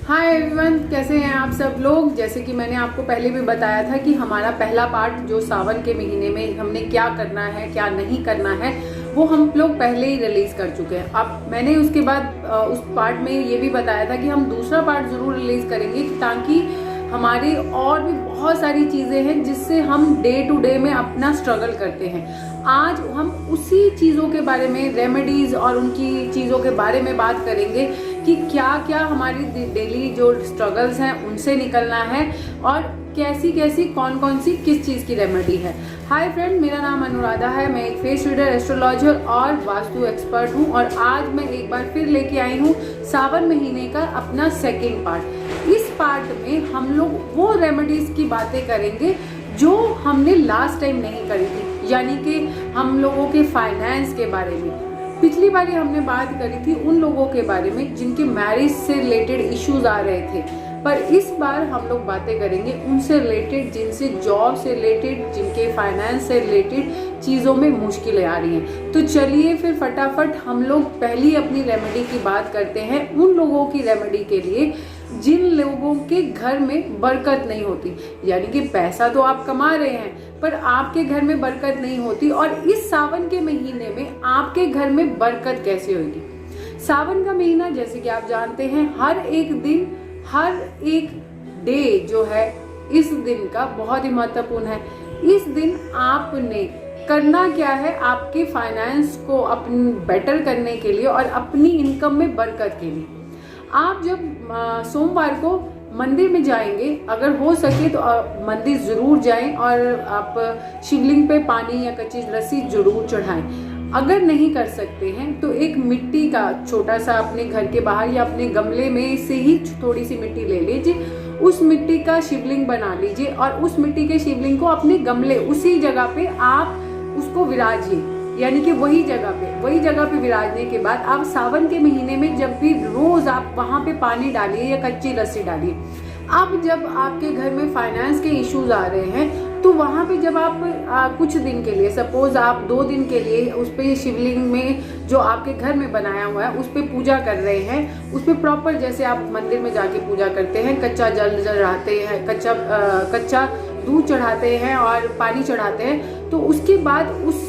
Hi everyone, कैसे हैं आप सब लोग। जैसे कि मैंने आपको पहले भी बताया था कि हमारा पहला पार्ट जो सावन के महीने में हमने क्या करना है क्या नहीं करना है वो हम लोग पहले ही रिलीज कर चुके हैं। अब मैंने उसके बाद उस पार्ट में ये भी बताया था कि हम दूसरा पार्ट जरूर रिलीज करेंगे ताकि हमारी और भी बहुत सारी चीजें हैं जिससे हम डे टू डे में अपना स्ट्रगल करते हैं। आज हम उसी चीजों के बारे में, रेमेडीज और उनकी चीजों के बारे में बात करेंगे कि क्या क्या हमारी डेली जो स्ट्रगल्स हैं उनसे निकलना है और कैसी कैसी कौन कौन सी किस चीज की रेमेडी है। हाय फ्रेंड, मेरा नाम अनुराधा है। मैं एक फेस रीडर, एस्ट्रोलॉजर और वास्तु एक्सपर्ट हूँ और आज मैं एक बार फिर लेके आई हूँ सावन महीने का अपना सेकेंड पार्ट। इस पार्ट में हम लोग वो रेमेडीज की बातें करेंगे जो हमने लास्ट टाइम नहीं करी थी, यानी कि हम लोगों के फाइनेंस के बारे में। पिछली बार हमने बात करी थी उन लोगों के बारे में जिनके मैरिज से रिलेटेड इश्यूज आ रहे थे, पर इस बार हम लोग बातें करेंगे उनसे रिलेटेड जिनसे जॉब से रिलेटेड, जिनके फाइनेंस से रिलेटेड चीज़ों में मुश्किलें आ रही हैं। तो चलिए फिर फटाफट हम लोग पहली अपनी रेमेडी की बात करते हैं। उन लोगों की रेमेडी के लिए जिन लोगों के घर में बरकत नहीं होती, यानी कि पैसा तो आप कमा रहे हैं पर आपके घर में बरकत नहीं होती। और इस सावन के महीने में आपके घर में बरकत कैसे होगी। सावन का महीना जैसे कि आप जानते हैं हर एक दिन, हर एक डे जो है इस दिन का बहुत ही महत्वपूर्ण है। इस दिन आपने करना क्या है, आपके फाइनेंस को अपनी बेटर करने के लिए और अपनी इनकम में बरकत के लिए आप जब सोमवार को मंदिर में जाएंगे, अगर हो सके तो मंदिर जरूर जाएं और आप शिवलिंग पे पानी या कच्ची लस्सी जरूर चढ़ाएं। अगर नहीं कर सकते हैं तो एक मिट्टी का छोटा सा अपने घर के बाहर या अपने गमले में से ही थोड़ी सी मिट्टी ले लीजिए, उस मिट्टी का शिवलिंग बना लीजिए और उस मिट्टी के शिवलिंग को अपने गमले उसी जगह पे आप उसको विराजिए, यानी कि वही जगह पे विराजने के बाद आप सावन के महीने में जब भी रोज आप वहां पे पानी डालिए या कच्ची लस्सी डालिए। अब जब आपके घर में फाइनेंस के इश्यूज आ रहे हैं तो वहां पे जब आप कुछ दिन के लिए, सपोज आप 2 दिन के लिए उस पे शिवलिंग में जो आपके घर में बनाया हुआ है उस पे पूजा कर रहे हैं, उस पे प्रॉपर जैसे आप मंदिर में जाके पूजा करते हैं, कच्चा जल चढ़ाते हैं, कच्चा दूध चढ़ाते हैं और पानी चढ़ाते हैं, तो उसके बाद उस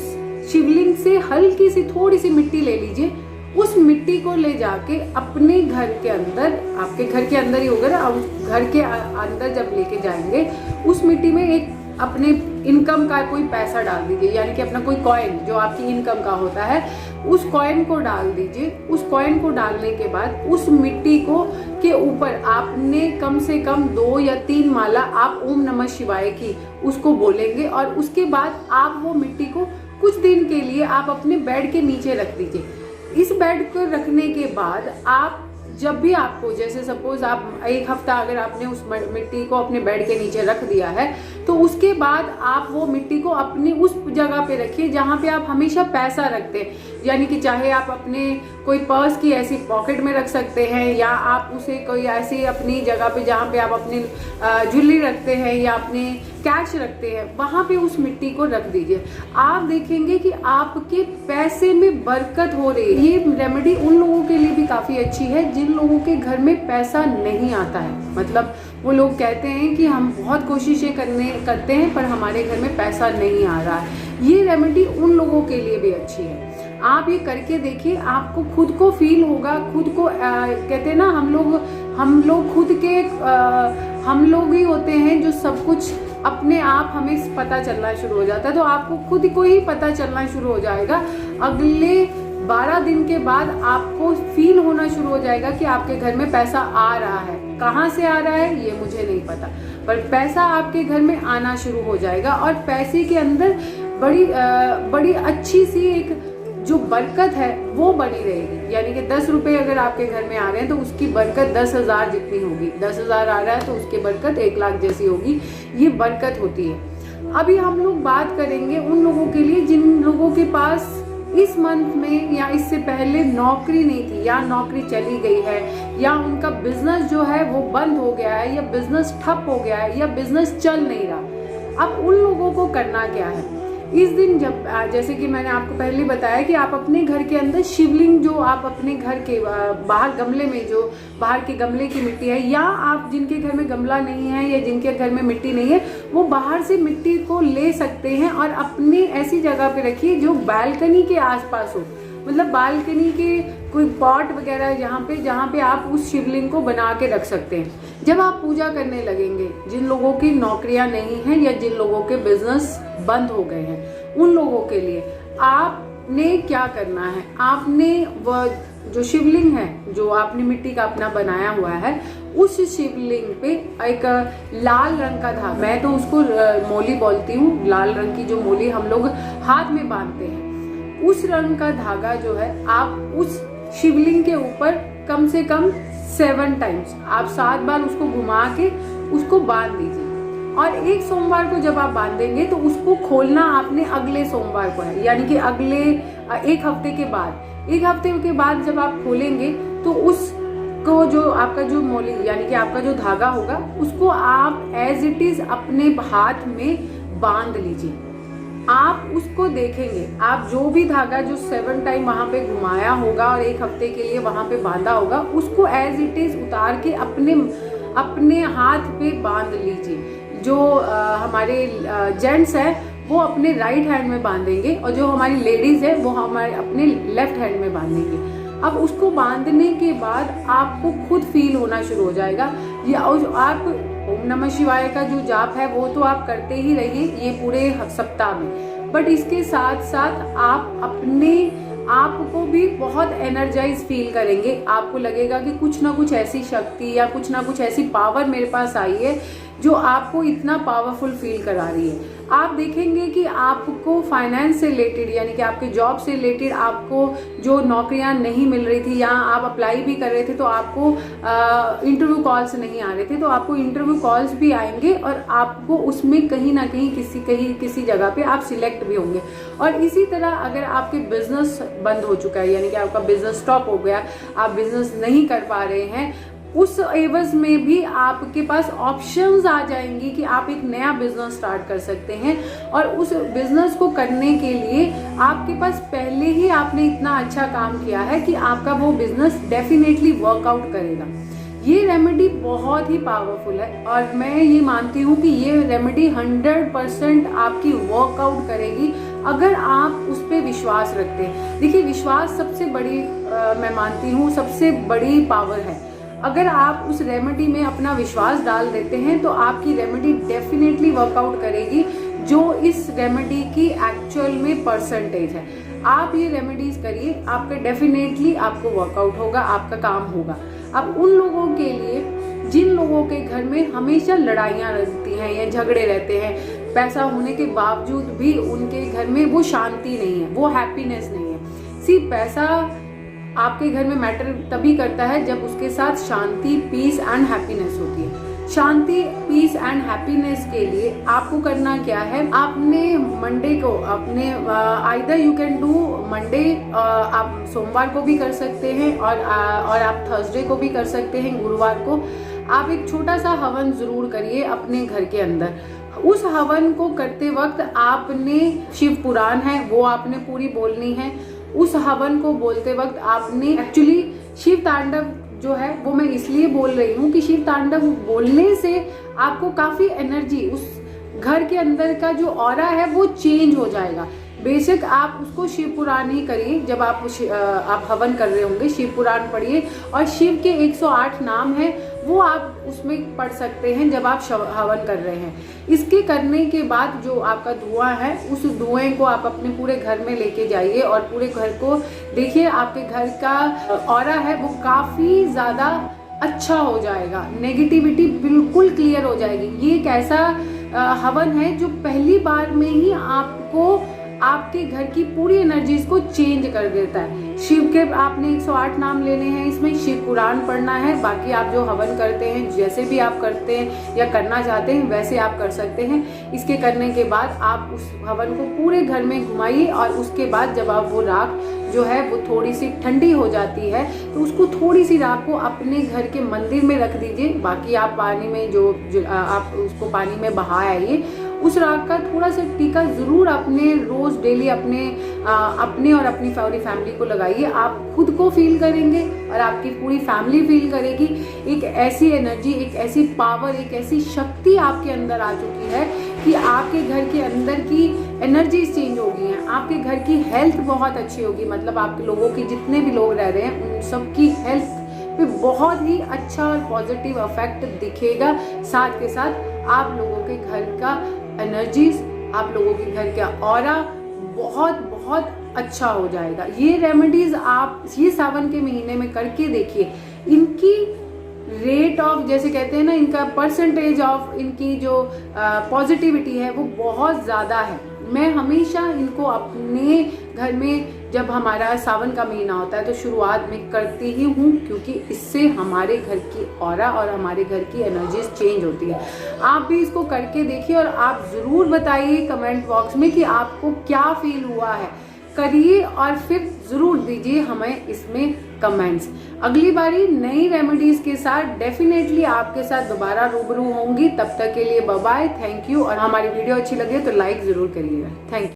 शिवलिंग से हल्की सी थोड़ी सी मिट्टी ले लीजिए। उस मिट्टी को ले जाके अपने घर के अंदर, आपके घर के अंदर ही होगा ना, उस घर के अंदर जब लेके जाएंगे उस मिट्टी में एक अपने इनकम का कोई पैसा डाल दीजिए, यानी कि अपना कोई कॉइन जो आपकी इनकम का होता है उस कॉइन को डाल दीजिए। उस कॉइन को डालने के बाद उस मिट्टी को के ऊपर आपने कम से कम 2 या 3 माला आप ओम नमः शिवाय की उसको बोलेंगे और उसके बाद आप वो मिट्टी को कुछ दिन के लिए आप अपने बेड के नीचे रख दीजिए। इस बेड को रखने के बाद आप जब भी आपको, जैसे सपोज आप 1 हफ्ता अगर आपने उस मिट्टी को अपने बेड के नीचे रख दिया है तो उसके बाद आप वो मिट्टी को अपनी उस जगह पे रखिए जहाँ पे आप हमेशा पैसा रखते हैं, यानी कि चाहे आप अपने कोई पर्स की ऐसी पॉकेट में रख सकते हैं या आप उसे कोई ऐसी अपनी जगह पे जहाँ पे आप अपनी ज्वेलरी रखते हैं या अपने कैश रखते हैं वहां पे उस मिट्टी को रख दीजिए। आप देखेंगे कि आपके पैसे में बरकत हो रही है। ये रेमेडी उन लोगों के लिए भी काफी अच्छी है जिन लोगों के घर में पैसा नहीं आता है, मतलब वो लोग कहते हैं कि हम बहुत कोशिशें करते हैं पर हमारे घर में पैसा नहीं आ रहा है। ये रेमेडी उन लोगों के लिए भी अच्छी है। आप ये करके देखिए, आपको खुद को फील होगा, खुद को कहते हैं ना हम लोग खुद के हम लोग ही होते हैं जो सब कुछ अपने आप हमें पता चलना शुरू हो जाता है। तो आपको खुद को ही पता चलना शुरू हो जाएगा। अगले 12 दिन के बाद आपको फील होना शुरू हो जाएगा कि आपके घर में पैसा आ रहा है। कहाँ से आ रहा है ये मुझे नहीं पता, पर पैसा आपके घर में आना शुरू हो जाएगा और पैसे के अंदर बड़ी अच्छी सी एक जो बरकत है वो बनी रहेगी। यानी कि 10 रुपए अगर आपके घर में आ रहे हैं तो उसकी बरकत 10,000 जितनी होगी। 10,000 आ रहा है तो उसकी बरकत 1 लाख जैसी होगी। ये बरकत होती है। अभी हम लोग बात करेंगे उन लोगों के लिए जिन लोगों के पास इस मंथ में या इससे पहले नौकरी नहीं थी या नौकरी चली गई है या उनका बिजनेस जो है वो बंद हो गया है या बिजनेस ठप हो गया है या बिजनेस चल नहीं रहा। अब उन लोगों को करना क्या है, इस दिन जब जैसे कि मैंने आपको पहले बताया कि आप अपने घर के अंदर शिवलिंग, जो आप अपने घर के बाहर गमले में, जो बाहर के गमले की मिट्टी है, या आप जिनके घर में गमला नहीं है या जिनके घर में मिट्टी नहीं है, वो बाहर से मिट्टी को ले सकते हैं और अपने ऐसी जगह पे रखिए जो बालकनी के आसपास हो, मतलब बालकनी के कोई पॉट वगैरह जहाँ पे आप उस शिवलिंग को बना के रख सकते हैं। जब आप पूजा करने लगेंगे, जिन लोगों की नौकरियां नहीं हैं या जिन लोगों के बिजनेस बंद हो गए हैं, उन लोगों के लिए आपने क्या करना है, आपने वह जो शिवलिंग है जो आपने मिट्टी का अपना बनाया हुआ है, उस शिवलिंग पे एक लाल रंग का धागा, मैं तो उसको मोली बोलती हूँ, लाल रंग की जो मोली हम लोग हाथ में बांधते हैं, उस रंग का धागा जो है आप उस शिवलिंग के ऊपर कम से कम 7 टाइम्स, आप 7 बार उसको घुमा के उसको बांध दीजिए। और एक सोमवार को जब आप बांधेंगे तो उसको खोलना आपने अगले सोमवार को है, यानी कि अगले एक हफ्ते के बाद। एक हफ्ते के बाद जब आप खोलेंगे तो उसको जो आपका जो मोली यानी कि आपका जो धागा होगा, उसको आप एज इट इज अपने हाथ में बांध लीजिए। आप उसको देखेंगे, आप जो भी धागा जो 7 टाइम वहां पे घुमाया होगा और एक हफ्ते के लिए वहां पे बांधा होगा, उसको एज इट इज उतार के अपने हाथ पे बांध लीजिए। जो हमारे जेंट्स हैं वो अपने राइट हैंड में बांधेंगे और जो हमारी लेडीज है वो हमारे अपने लेफ्ट हैंड में बांधेंगे। अब उसको बांधने के बाद आपको खुद फील होना शुरू हो जाएगा। या आप ओम नमः शिवाय का जो जाप है वो तो आप करते ही रहिए ये पूरे सप्ताह में, बट इसके साथ साथ आप अपने आप को भी बहुत एनर्जाइज फील करेंगे। आपको लगेगा कि कुछ ना कुछ ऐसी शक्ति या कुछ ना कुछ ऐसी पावर मेरे पास आई है जो आपको इतना पावरफुल फील करा रही है। आप देखेंगे कि आपको फाइनेंस से रिलेटेड यानी कि आपके जॉब से रिलेटेड आपको जो नौकरियां नहीं मिल रही थी या आप अप्लाई भी कर रहे थे तो आपको इंटरव्यू कॉल्स नहीं आ रहे थे, तो आपको इंटरव्यू कॉल्स भी आएंगे और आपको उसमें कहीं ना कहीं किसी जगह पे आप सिलेक्ट भी होंगे। और इसी तरह अगर आपके बिजनेस बंद हो चुका है यानी कि आपका बिजनेस स्टॉप हो गया, आप बिजनेस नहीं कर पा रहे हैं, उस एवज में भी आपके पास ऑप्शंस आ जाएंगी कि आप एक नया बिजनेस स्टार्ट कर सकते हैं। और उस बिजनेस को करने के लिए आपके पास पहले ही आपने इतना अच्छा काम किया है कि आपका वो बिजनेस डेफिनेटली वर्कआउट करेगा। ये रेमेडी बहुत ही पावरफुल है और मैं ये मानती हूँ कि ये रेमेडी 100% आपकी वर्कआउट करेगी अगर आप उस पर विश्वास रखते हैं। देखिए, विश्वास सबसे बड़ी मैं मानती हूँ सबसे बड़ी पावर है। अगर आप उस रेमेडी में अपना विश्वास डाल देते हैं तो आपकी रेमेडी डेफिनेटली वर्कआउट करेगी, जो इस रेमेडी की एक्चुअल में परसेंटेज है। आप ये रेमेडीज करिए, आपका डेफिनेटली आपको वर्कआउट होगा, आपका काम होगा। अब उन लोगों के लिए जिन लोगों के घर में हमेशा लड़ाइयाँ रहती हैं या झगड़े रहते हैं, पैसा होने के बावजूद भी उनके घर में वो शांति नहीं है, वो हैप्पीनेस नहीं है। सिर्फ पैसा आपके घर में मैटर तभी करता है जब उसके साथ शांति, पीस एंड हैप्पीनेस होती है। शांति, पीस एंड हैप्पीनेस के लिए आपको करना क्या है, आपने मंडे को अपने either you can do Monday, आप सोमवार को भी कर सकते हैं और आप थर्सडे को भी कर सकते हैं, गुरुवार को आप एक छोटा सा हवन जरूर करिए अपने घर के अंदर। उस हवन को करते वक्त आपने शिव पुराण है वो आपने पूरी बोलनी है। उस हवन को बोलते वक्त आपने एक्चुअली शिव तांडव जो है वो मैं इसलिए बोल रही हूँ कि शिव तांडव बोलने से आपको काफी एनर्जी, उस घर के अंदर का जो ऑरा है वो चेंज हो जाएगा। बेशक आप उसको शिव पुराण ही करिए, जब आप हवन कर रहे होंगे शिव पुराण पढ़िए और शिव के 108 नाम हैं वो आप उसमें पढ़ सकते हैं जब आप हवन कर रहे हैं। इसके करने के बाद जो आपका धुआं है उस धुएं को आप अपने पूरे घर में लेके जाइए और पूरे घर को देखिए, आपके घर का ऑरा है वो काफी ज्यादा अच्छा हो जाएगा, नेगेटिविटी बिल्कुल क्लियर हो जाएगी। ये एक ऐसा हवन है जो पहली बार में ही आपको आपके घर की पूरी एनर्जीज को चेंज कर देता है। शिव के आपने 108 नाम लेने हैं, इसमें शिव पुराण पढ़ना है। बाकी आप जो हवन करते हैं, जैसे भी आप करते हैं या करना चाहते हैं वैसे आप कर सकते हैं। इसके करने के बाद आप उस हवन को पूरे घर में घुमाइए और उसके बाद जब आप वो राख जो है वो थोड़ी सी ठंडी हो जाती है तो उसको थोड़ी सी राख को अपने घर के मंदिर में रख दीजिए। बाकी आप पानी में जो आप उसको पानी में बहा आइए उस राग का थोड़ा सा टीका जरूर अपने रोज डेली अपने और अपनी पूरी फैमिली को लगाइए। आप खुद को फील करेंगे और आपकी पूरी फैमिली फील करेगी। एक ऐसी एनर्जी, एक ऐसी पावर, एक ऐसी शक्ति आपके अंदर आ चुकी है कि आपके घर के अंदर की एनर्जी चेंज हो गई है। आपके घर की हेल्थ बहुत अच्छी होगी, मतलब आपके लोगों की जितने भी लोग रह रहे हैं उन सबकी हेल्थ पे बहुत ही अच्छा और पॉजिटिव इफेक्ट दिखेगा। साथ के साथ आप लोगों के घर का एनर्जीज, आप लोगों के घर का ऑरा बहुत बहुत अच्छा हो जाएगा। ये रेमेडीज आप ये सावन के महीने में करके देखिए। इनकी रेट ऑफ, जैसे कहते हैं ना, इनका परसेंटेज ऑफ इनकी जो पॉजिटिविटी है वो बहुत ज़्यादा है। मैं हमेशा इनको अपने घर में जब हमारा सावन का महीना होता है तो शुरुआत में करती ही हूँ, क्योंकि इससे हमारे घर की ऑरा और हमारे घर की एनर्जीज चेंज होती है। आप भी इसको करके देखिए और आप ज़रूर बताइए कमेंट बॉक्स में कि आपको क्या फील हुआ है। करिए और फिर ज़रूर दीजिए हमें इसमें कमेंट्स। अगली बारी नई रेमेडीज के साथ डेफिनेटली आपके साथ दोबारा रूबरू होंगी। तब तक के लिए बाय बाय, थैंक यू। और हमारी वीडियो अच्छी लगे तो लाइक ज़रूर करिएगा। Thank you.